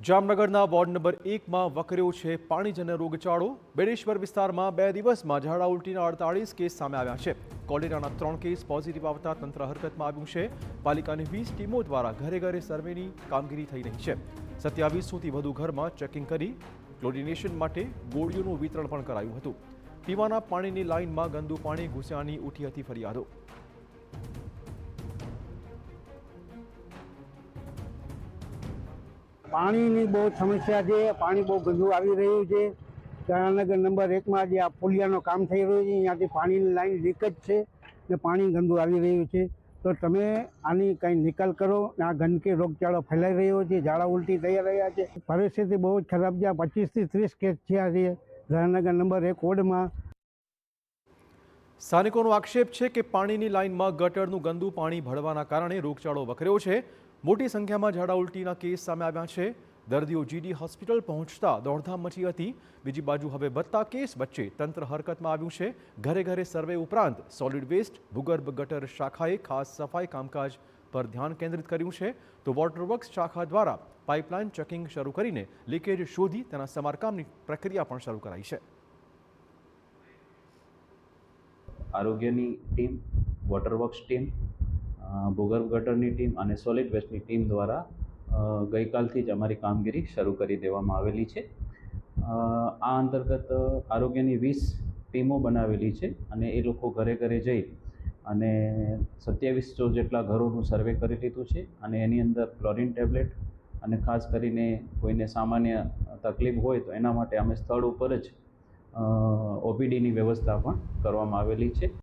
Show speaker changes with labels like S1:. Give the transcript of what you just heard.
S1: જામનગરના ward number 1માં વકર્યો છે પાણીજન્ય રોગચાળો। બેડેશ્વર વિસ્તારમાં 2 દિવસમાં ઝાડા ઉલટીના 48 કેસ સામે આવ્યા છે। કોલેરાના 3 કેસ પોઝિટિવ આવતા તંત્ર હરકતમાં આવ્યું છે। પાલિકાની 20 ટીમો દ્વારા ઘરે ઘરે સર્વેની કામગીરી થઈ રહી છે। 2700થી વધુ ઘરમાં ચેકિંગ કરી ક્લોરિનેશન માટે ગોળીઓનું વિતરણ પણ કરાયું હતું। પીવાના પાણીની લાઇનમાં ગંદુ પાણી ઘૂસ્યાની ઉઠી હતી ફરિયાદો।
S2: પાણીની બહુ સમસ્યા છે। પાણી બહુ ગંદુ આવી રહ્યું છે। જામનગર નંબર 1માં જે આ પુલિયાનું કામ થઈ રહ્યું છે ત્યાંથી પાણીની લાઈન લીક જ છે ને પાણી ગંદુ આવી રહ્યું છે। તો તમે આની કંઈ નિકાલ કરો। આ ગંદકી રોગચાળો ફેલાઈ રહ્યો છે, ઝાડા ઉલટી થઈ રહ્યા છે। પરિસ્થિતિ બહુ જ ખરાબ છે। 25થી 30 કેસ થયા છે જામનગર નંબર 1 વોર્ડમાં।
S1: સ્થાનિકોનો આક્ષેપ છે કે પાણીની લાઇનમાં ગટરનું ગંદુ પાણી ભળવાના કારણે રોગચાળો વકર્યો છે। મોટી સંખ્યામાં ઝાડા ઉલટીના કેસ સામે આવ્યા છે। દર્દીઓ જીડી હોસ્પિટલ પહોંચતા દોડધામ મચી હતી। બીજી બાજુ હવે વધતા કેસ વચ્ચે તંત્ર હરકતમાં આવ્યું છે। ઘરે ઘરે સર્વે ઉપરાંત સોલિડ વેસ્ટ ભૂગર્ભ ગટર શાખાએ ખાસ સફાઈ કામકાજ પર ધ્યાન કેન્દ્રિત કર્યું છે। તો વોટર વર્ક્સ શાખા દ્વારા પાઇપલાઇન ચેકિંગ શરૂ કરીને લીકેજ શોધી તેના સમારકામની પ્રક્રિયા પણ શરૂ કરાઈ છે।
S3: આરોગ્યની ટીમ, વોટર વર્ક્સ ટીમ, ભૂગર્ભ ગટરની ટીમ અને સોલિડ વેસ્ટની ટીમ દ્વારા ગઈકાલથી જ અમારી કામગીરી શરૂ કરી દેવામાં આવેલી છે। આ અંતર્ગત આરોગ્યની 20 ટીમો બનાવેલી છે અને એ લોકો ઘરે ઘરે જઈ અને 2700 જેટલા ઘરોનું સર્વે કરી લીધું છે અને એની અંદર ક્લોરીન ટેબ્લેટ અને ખાસ કરીને કોઈને સામાન્ય તકલીફ હોય તો એના માટે અમે સ્થળ ઉપર જ ઓપીડીની વ્યવસ્થા પણ કરવામાં આવેલી છે।